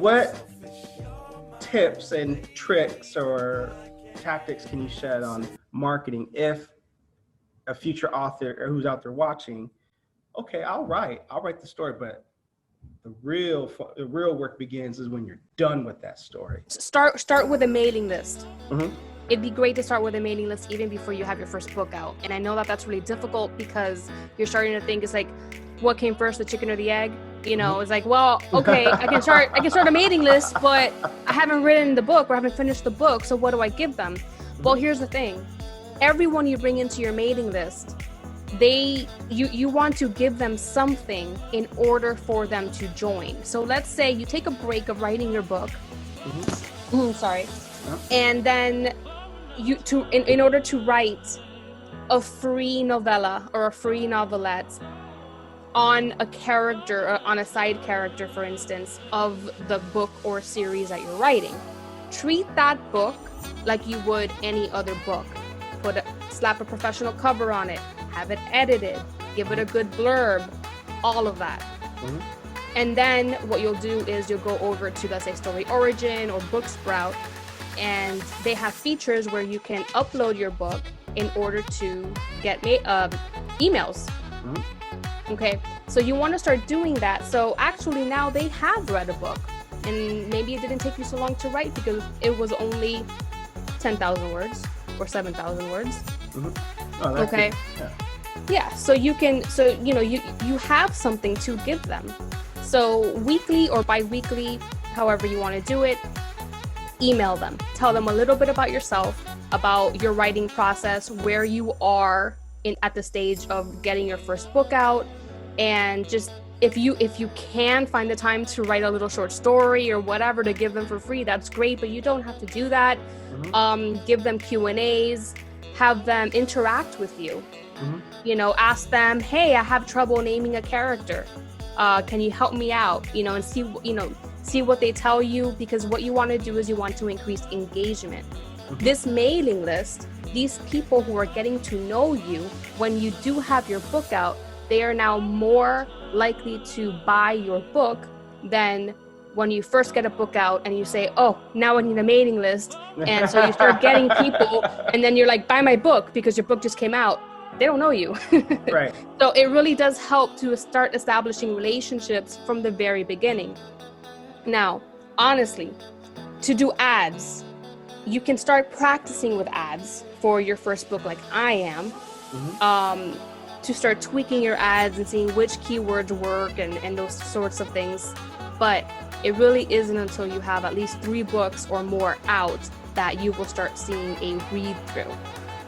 what tips and tricks or tactics can you shed on marketing if a future author or who's out there watching, okay, I'll write the story, but the real work begins is when you're done with that story. Start with a mailing list. Mm-hmm. It'd be great to start with a mailing list even before you have your first book out. And I know that that's really difficult because you're starting to think it's like, what came first, the chicken or the egg? You know, it's like, well, okay, I can start a mailing list, but I haven't written the book or haven't finished the book. So what do I give them? Well, here's the thing. Everyone you bring into your mailing list, you want to give them something in order for them to join. So let's say you take a break of writing your book. And then in order to write a free novella or a free novelette on a character, or on a side character, for instance, of the book or series that you're writing, treat that book like you would any other book. Slap a professional cover on it, have it edited, give it a good blurb, all of that. And then what you'll do is you'll go over to, let's say, Story Origin or Booksprout, and they have features where you can upload your book in order to get emails. Okay, so you want to start doing that. So actually now they have read a book, and maybe it didn't take you so long to write because it was only 10,000 words or 7,000 words. Oh, okay. Yeah, so you have something to give them. So weekly or bi-weekly, however you want to do it, email them. Tell them a little bit about yourself, about your writing process, where you are at the stage of getting your first book out, and just if you can find the time to write a little short story or whatever to give them for free, that's great, but you don't have to do that. Give them Q&As, have them interact with you. Ask them, hey, I have trouble naming a character. Can you help me out? And see what they tell you, because what you want to do is you want to increase engagement. This mailing list, these people who are getting to know you, when you do have your book out, they are now more likely to buy your book than when you first get a book out and you say, oh, now I need a mailing list. And so you start getting people, and then you're like, buy my book because your book just came out. They don't know you. Right. So it really does help to start establishing relationships from the very beginning. Now, honestly, to do ads, you can start practicing with ads for your first book like I am, to start tweaking your ads and seeing which keywords work and those sorts of things. But it really isn't until you have at least 3 books or more out that you will start seeing a read through.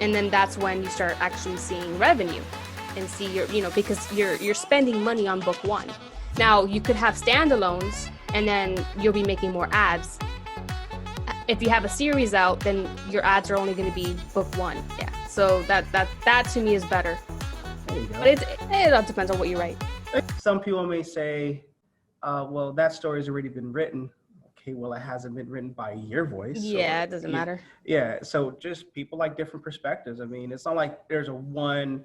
And then that's when you start actually seeing revenue and see because you're spending money on book 1. Now you could have standalones and then you'll be making more ads. If you have a series out, then your ads are only going to be book 1. Yeah. So that to me is better. There you go. But it all depends on what you write. Some people may say, well, that story's already been written. Okay, well, it hasn't been written by your voice. Yeah, so it doesn't matter. Yeah, so just people like different perspectives. I mean, it's not like there's a one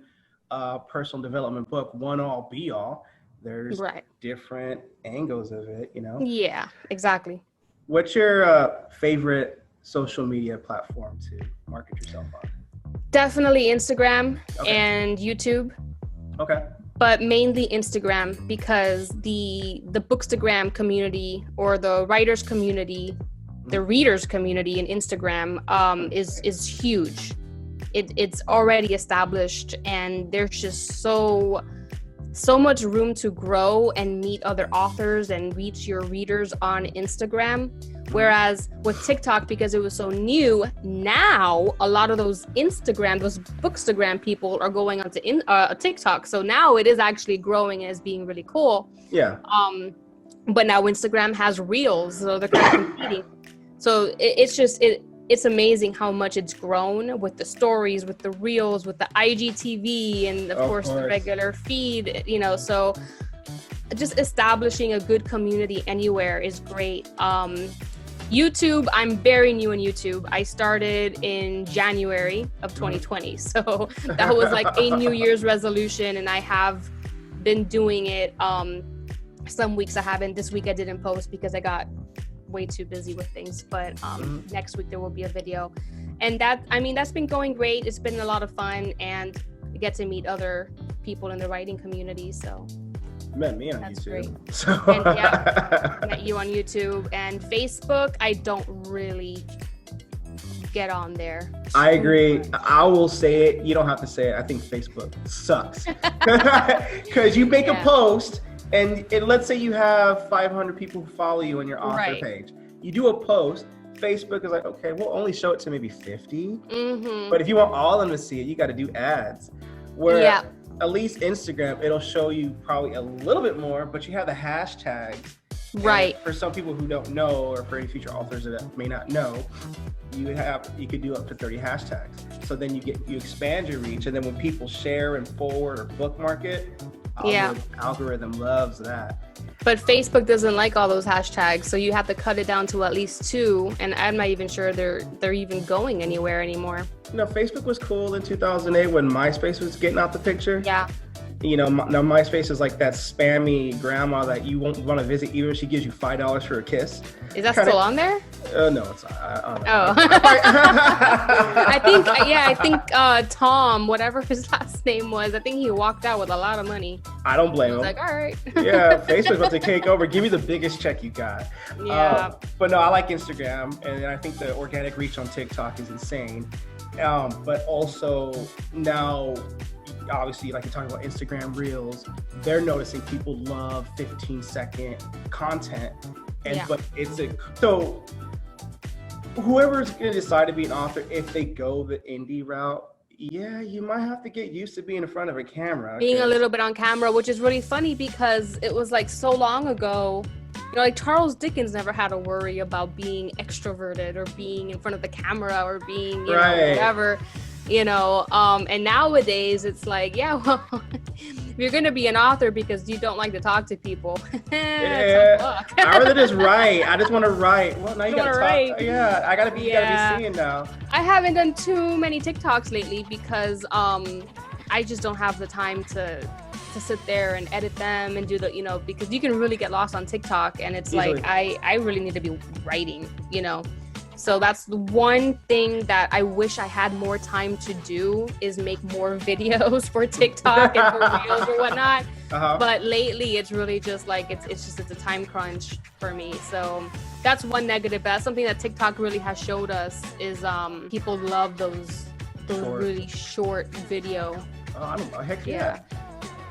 personal development book, one all be all. There's different angles of it, Yeah, exactly. What's your favorite social media platform to market yourself on? Definitely Instagram and YouTube. Okay. But mainly Instagram, because the Bookstagram community or the writers community, the readers community in Instagram is huge. It's already established, and there's just so much room to grow and meet other authors and reach your readers on Instagram. Whereas with TikTok, because it was so new, now a lot of those Bookstagram people are going onto TikTok. So now it is actually growing and is being really cool. Yeah. But now Instagram has Reels, so they're kind of competing. So it's amazing how much it's grown with the stories, with the Reels, with the IGTV, and of course the regular feed. So just establishing a good community anywhere is great. YouTube, I'm very new in YouTube. I started in January of 2020. So that was like a New Year's resolution, and I have been doing it. Some weeks I haven't. This week I didn't post because I got way too busy with things. But next week there will be a video, and that's been going great. It's been a lot of fun, and I get to meet other people in the writing community. So met me on that's YouTube. Great. So And met you on YouTube and Facebook. I don't really get on there. I agree. I will say it. You don't have to say it. I think Facebook sucks because you make a post, and let's say you have 500 people who follow you on your author page. You do a post. Facebook is like, okay, we'll only show it to maybe 50. But if you want all of them to see it, you got to do ads. Where at least Instagram, it'll show you probably a little bit more, but you have the hashtags. Right. And for some people who don't know, or for any future authors that may not know, you could do up to 30 hashtags. So then you expand your reach, and then when people share and forward or bookmark it, algorithm loves that. But Facebook doesn't like all those hashtags, so you have to cut it down to at least 2, and I'm not even sure they're even going anywhere anymore. No, Facebook was cool in 2008 when MySpace was getting out the picture. Yeah. You know, now MySpace is like that spammy grandma that you won't want to visit even if she gives you $5 for a kiss. Is that still on there? No, it's not. I think Tom, whatever his last name was, I think he walked out with a lot of money. I don't blame him. Like, all right. Yeah, Facebook wants to take over. Give me the biggest check you got. Yeah. But no, I like Instagram, and I think the organic reach on TikTok is insane. But also now, obviously, like you're talking about Instagram Reels, they're noticing people love 15-second content. But so whoever's going to decide to be an author, if they go the indie route, you might have to get used to being in front of a camera. Being a little bit on camera, which is really funny because it was like so long ago. You know, like Charles Dickens never had to worry about being extroverted or being in front of the camera or being, you know, whatever, you know. And nowadays it's like, well, if you're going to be an author because you don't like to talk to people, I'd rather just write. I just want to write. Well, now you got to talk. Write. Yeah, I got to be seeing now. I haven't done too many TikToks lately because I just don't have the time to sit there and edit them and do the, you know, because you can really get lost on TikTok, and it's like I really need to be writing, you know. So that's the one thing that I wish I had more time to do, is make more videos for TikTok and for Reels or whatnot. But lately it's really just like it's a time crunch for me. So that's one negative. That's something that TikTok really has showed us is people love those really short video. I don't know. Heck yeah.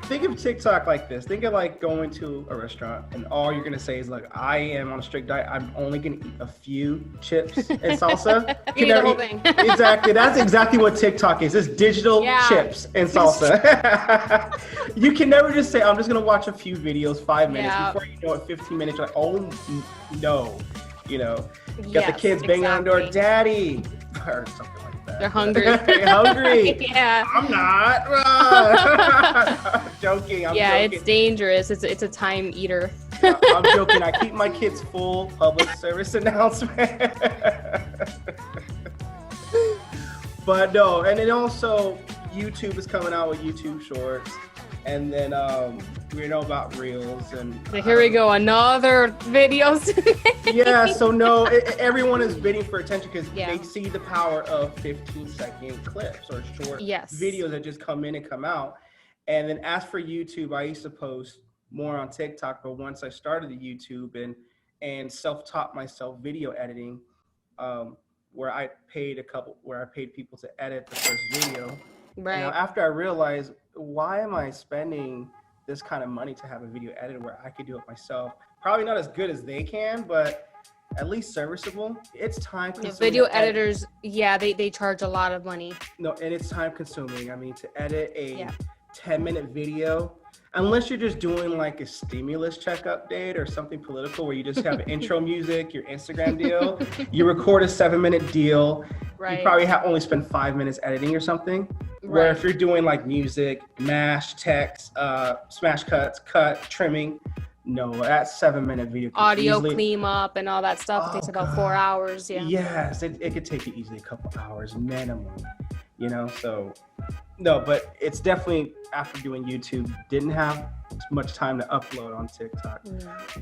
Think of TikTok like this. Think of like going to a restaurant and all you're going to say is like, I am on a strict diet. I'm only going to eat a few chips and salsa. You eat the whole thing. Exactly. That's exactly what TikTok is. It's digital chips and salsa. You can never just say, I'm just going to watch a few videos, 5 minutes. Before you know it, 15 minutes, you're like, oh no. You know, got the kids banging on the door, daddy, or something like that. They're hungry. They're hungry. Yeah. I'm not. I'm joking. I'm joking. It's dangerous. It's a time eater. I'm joking. I keep my kids full. Public service announcement. But no, and then also YouTube is coming out with YouTube Shorts, and then we know about Reels, and here we go, another videos. So no, everyone is bidding for attention because they see the power of 15-second clips or short videos that just come in and come out. And then as for YouTube, I used to post more on TikTok, but once I started the YouTube and self-taught myself video editing, where I paid people to edit the first video. Right. And after I realized, why am I spending this kind of money to have a video edited where I could do it myself? Probably not as good as they can, but at least serviceable. It's time consuming. Video editors, they charge a lot of money. No, and it's time consuming. I mean, to edit a 10-minute video, unless you're just doing like a stimulus check update or something political where you just have intro music, your Instagram deal, you record a 7-minute deal, you probably only spend 5 minutes editing or something. Where if you're doing like music, mash, text, smash cuts, trimming, no, that 7-minute video audio clean up and all that stuff, it takes about 4 hours. Yes, it could take you easily a couple hours minimum. So no, but it's definitely, after doing YouTube, didn't have much time to upload on TikTok.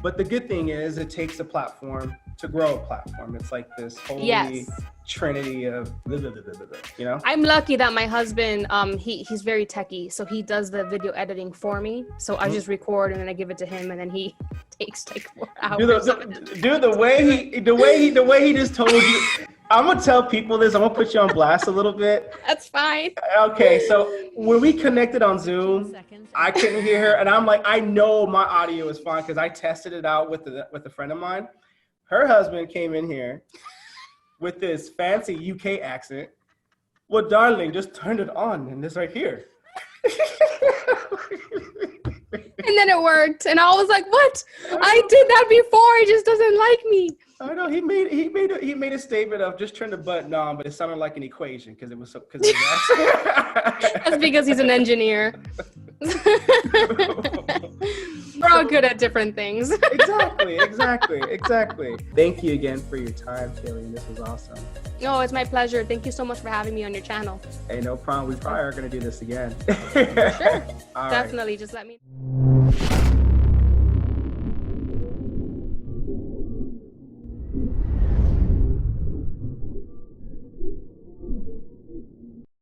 But the good thing is it takes a platform to grow a platform. It's like this holy trinity of I'm lucky that my husband, he's very techie, so he does the video editing for me. So I just record and then I give it to him, and then he takes like 4 hours. The way he just told you. I'm gonna tell people this. I'm gonna put you on blast a little bit. That's fine. Okay, so when we connected on Zoom, I couldn't hear her, and I'm like, I know my audio is fine because I tested it out with a friend of mine. Her husband came in here with this fancy UK accent. Well, darling, just turned it on, and it's right here. And then it worked, and I was like, "What? I did that before. It just doesn't like me." I know he made a statement of just turn the button on, but it sounded like an equation because it was so. That's because he's an engineer. We're all good at different things. Exactly. Thank you again for your time, Killian. This was awesome. No, it's my pleasure. Thank you so much for having me on your channel. Hey, no problem. We probably are going to do this again. Sure. All Definitely. right. Just let me.